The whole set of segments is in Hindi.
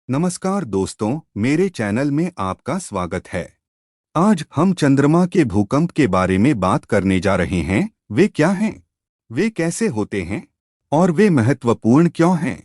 नमस्कार दोस्तों, मेरे चैनल में आपका स्वागत है। आज हम चंद्रमा के भूकंप के बारे में बात करने जा रहे हैं। वे क्या हैं? वे कैसे होते हैं? और वे महत्वपूर्ण क्यों हैं?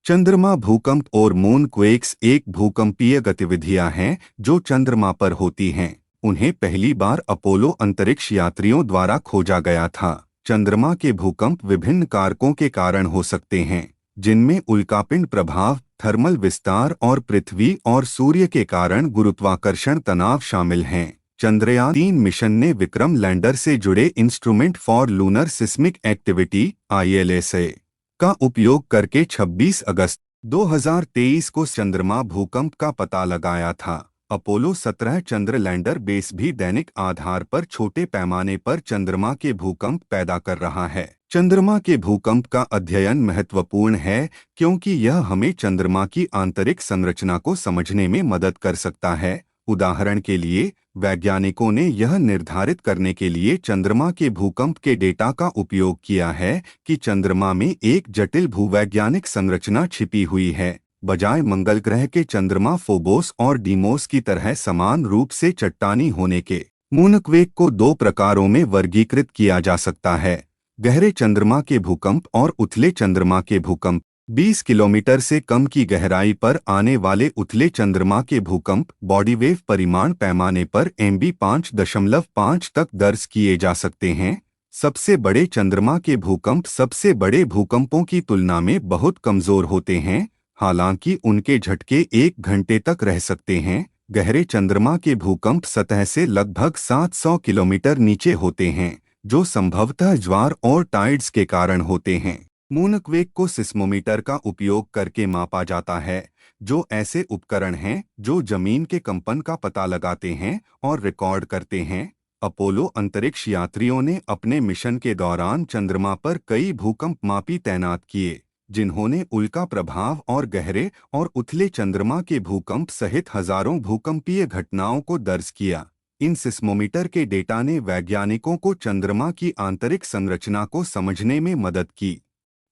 चंद्रमा भूकंप और मून क्वेक्स एक भूकंपीय गतिविधियां हैं जो चंद्रमा पर होती हैं। उन्हें पहली बार अपोलो अंतरिक्ष यात्रियों द्वारा खोजा गया था। चंद्रमा के भूकंप विभिन्न कारकों के कारण हो सकते हैं, जिनमें उल्कापिंड प्रभाव, थर्मल विस्तार और पृथ्वी और सूर्य के कारण गुरुत्वाकर्षण तनाव शामिल हैं। चंद्रयान-3 मिशन ने विक्रम लैंडर से जुड़े instrument for lunar seismic activity (ILSA) का उपयोग करके 26 अगस्त 2023 को चंद्रमा भूकंप का पता लगाया था। अपोलो 17 चंद्र लैंडर बेस भी दैनिक आधार पर छोटे पैमाने पर चंद्रमा के भूकंप पैदा कर रहा है। चंद्रमा के भूकंप का अध्ययन महत्वपूर्ण है क्योंकि यह हमें चंद्रमा की आंतरिक संरचना को समझने में मदद कर सकता है। उदाहरण के लिए, वैज्ञानिकों ने यह निर्धारित करने के लिए चंद्रमा के भूकंप के डेटा का उपयोग किया है कि चंद्रमा में एक जटिल भूवैज्ञानिक संरचना छिपी हुई है, बजाय मंगल ग्रह के चंद्रमा फोबोस और डीमोस की तरह समान रूप से चट्टानी होने के। मूनक्वेक को दो प्रकारों में वर्गीकृत किया जा सकता है: गहरे चंद्रमा के भूकंप और उथले चंद्रमा के भूकंप। 20 किलोमीटर से कम की गहराई पर आने वाले उथले चंद्रमा के भूकंप बॉडी वेव परिमाण पैमाने पर MB 5.5 तक दर्ज किए जा सकते हैं। सबसे बड़े चंद्रमा के भूकंप सबसे बड़े भूकंपों की तुलना में बहुत कमजोर होते हैं, हालांकि उनके झटके 1 घंटे तक रह सकते हैं। गहरे चंद्रमा के भूकंप सतह से लगभग 700 किलोमीटर नीचे होते हैं, जो संभवतः ज्वार और टाइड्स के कारण होते हैं। मूनक्वेक को सिस्मोमीटर का उपयोग करके मापा जाता है, जो ऐसे उपकरण हैं जो जमीन के कंपन का पता लगाते हैं और रिकॉर्ड करते हैं। अपोलो अंतरिक्ष यात्रियों ने अपने मिशन के दौरान चंद्रमा पर कई भूकंप मापी तैनात किए, जिन्होंने उल्का प्रभाव और गहरे और उथले चंद्रमा के भूकंप सहित हजारों भूकंपीय घटनाओं को दर्ज किया। इन सिस्मोमीटर के डेटा ने वैज्ञानिकों को चंद्रमा की आंतरिक संरचना को समझने में मदद की।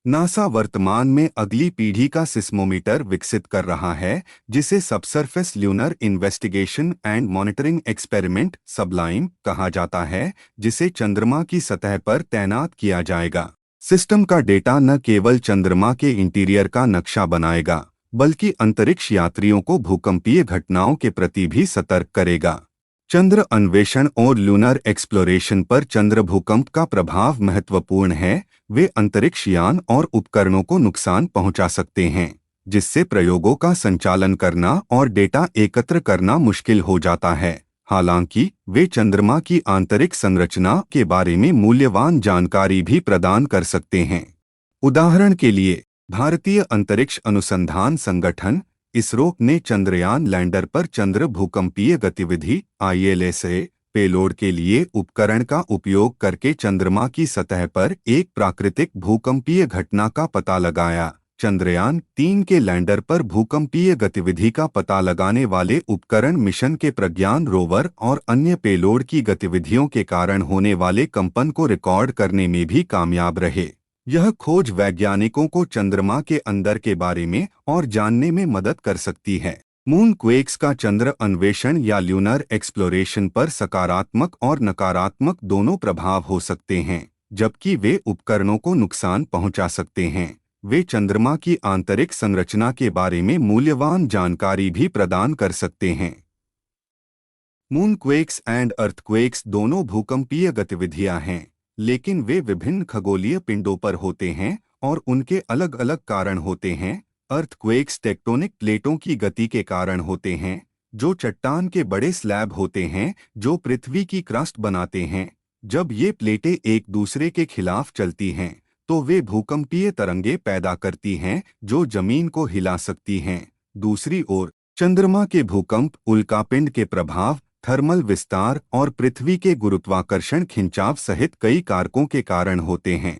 नासा वर्तमान में अगली पीढ़ी का सिस्मोमीटर विकसित कर रहा है, जिसे subsurface lunar investigation and monitoring experiment (Sublime) कहा जाता है, जिसे चंद्रमा की सतह पर तैनात किया जाएगा। सिस्टम का डेटा न केवल चंद्रमा के इंटीरियर का नक्शा बनाएगा, बल्कि अंतरिक्ष यात्रियों को भूकंपीय घटनाओं के प्रति भी सतर्क करेगा। चंद्र अन्वेषण और लूनर एक्सप्लोरेशन पर चंद्र भूकंप का प्रभाव महत्वपूर्ण है। वे अंतरिक्ष यान और उपकरणों को नुकसान पहुंचा सकते हैं, जिससे प्रयोगों का संचालन करना और डेटा एकत्र करना मुश्किल हो जाता है। हालांकि वे चंद्रमा की आंतरिक संरचना के बारे में मूल्यवान जानकारी भी प्रदान कर सकते हैं। उदाहरण के लिए, भारतीय अंतरिक्ष अनुसंधान संगठन (इसरो) ने चंद्रयान लैंडर पर चंद्र भूकंपीय गतिविधि (ILSA) पेलोड के लिए उपकरण का उपयोग करके चंद्रमा की सतह पर एक प्राकृतिक भूकंपीय घटना का पता लगाया। चंद्रयान-3 के लैंडर पर भूकंपीय गतिविधि का पता लगाने वाले उपकरण मिशन के प्रज्ञान रोवर और अन्य पेलोड की गतिविधियों के कारण होने वाले कंपन को रिकॉर्ड करने में भी कामयाब रहे। यह खोज वैज्ञानिकों को चंद्रमा के अंदर के बारे में और जानने में मदद कर सकती है। मून क्वेक्स का चंद्र अन्वेषण या ल्यूनर एक्सप्लोरेशन पर सकारात्मक और नकारात्मक दोनों प्रभाव हो सकते हैं। जबकि वे उपकरणों को नुकसान पहुंचा सकते हैं, वे चंद्रमा की आंतरिक संरचना के बारे में मूल्यवान जानकारी भी प्रदान कर सकते हैं। मून क्वेक्स एंड अर्थक्वेक्स दोनों भूकंपीय गतिविधियां हैं, लेकिन वे विभिन्न खगोलीय पिंडों पर होते हैं और उनके अलग अलग कारण होते हैं। अर्थक्वेक्स टेक्टोनिक प्लेटों की गति के कारण होते हैं, जो चट्टान के बड़े स्लैब होते हैं जो पृथ्वी की क्रस्ट बनाते हैं। जब ये प्लेटें एक दूसरे के खिलाफ चलती हैं, तो वे भूकंपीय तरंगें पैदा करती हैं जो जमीन को हिला सकती हैं। दूसरी ओर, चंद्रमा के भूकंप उल्कापिंड के प्रभाव, थर्मल विस्तार और पृथ्वी के गुरुत्वाकर्षण खिंचाव सहित कई कारकों के कारण होते हैं।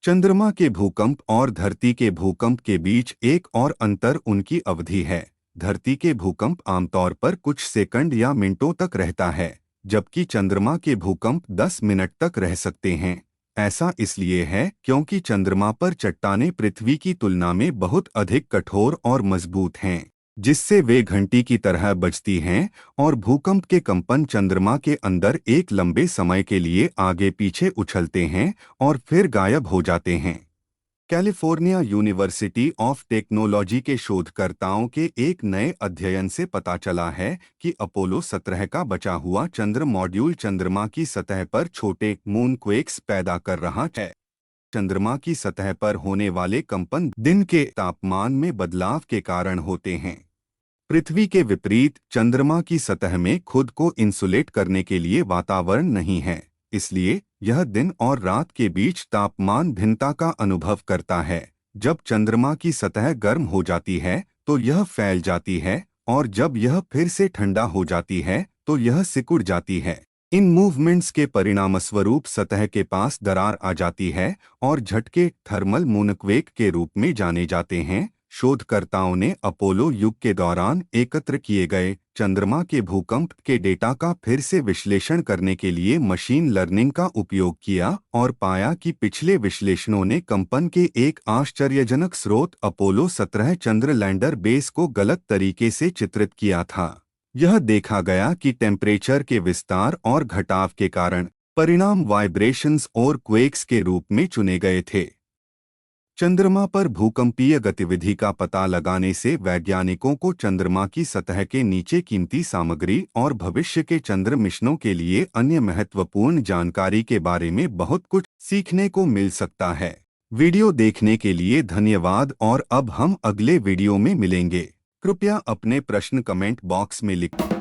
चंद्रमा के भूकंप और धरती के भूकंप के बीच एक और अंतर उनकी अवधि है। धरती के भूकंप आमतौर पर कुछ सेकंड या मिनटों तक रहता है, जबकि चंद्रमा के भूकंप 10 मिनट तक रह सकते हैं। ऐसा इसलिए है क्योंकि चंद्रमा पर चट्टानें पृथ्वी की तुलना में बहुत अधिक कठोर और मजबूत हैं, जिससे वे घंटी की तरह बजती हैं और भूकंप के कंपन चंद्रमा के अंदर एक लंबे समय के लिए आगे पीछे उछलते हैं और फिर गायब हो जाते हैं। कैलिफोर्निया यूनिवर्सिटी ऑफ टेक्नोलॉजी के शोधकर्ताओं के एक नए अध्ययन से पता चला है कि अपोलो 17 का बचा हुआ चंद्र मॉड्यूल चंद्रमा की सतह पर छोटे मूनक्वेक्स पैदा कर रहा है। चंद्रमा की सतह पर होने वाले कंपन दिन के तापमान में बदलाव के कारण होते हैं। पृथ्वी के विपरीत चंद्रमा की सतह में खुद को इंसुलेट करने के लिए वातावरण नहीं है, इसलिए यह दिन और रात के बीच तापमान भिन्नता का अनुभव करता है। जब चंद्रमा की सतह गर्म हो जाती है तो यह फैल जाती है, और जब यह फिर से ठंडा हो जाती है तो यह सिकुड़ जाती है। इन मूवमेंट्स के परिणामस्वरूप सतह के पास दरार आ जाती है और झटके थर्मल मूनक्वेक के रूप में जाने जाते हैं। शोधकर्ताओं ने अपोलो युग के दौरान एकत्र किए गए चंद्रमा के भूकंप के डेटा का फिर से विश्लेषण करने के लिए मशीन लर्निंग का उपयोग किया और पाया कि पिछले विश्लेषणों ने कंपन के एक आश्चर्यजनक स्रोत अपोलो 17 चंद्र लैंडर बेस को गलत तरीके से चित्रित किया था। यह देखा गया कि टेम्परेचर के विस्तार और घटाव के कारण परिणाम वाइब्रेशंस और क्वेक्स के रूप में चुने गए थे। चंद्रमा पर भूकंपीय गतिविधि का पता लगाने से वैज्ञानिकों को चंद्रमा की सतह के नीचे कीमती सामग्री और भविष्य के चंद्र मिशनों के लिए अन्य महत्वपूर्ण जानकारी के बारे में बहुत कुछ सीखने को मिल सकता है। वीडियो देखने के लिए धन्यवाद और अब हम अगले वीडियो में मिलेंगे। कृपया अपने प्रश्न कमेंट बॉक्स में लिखें।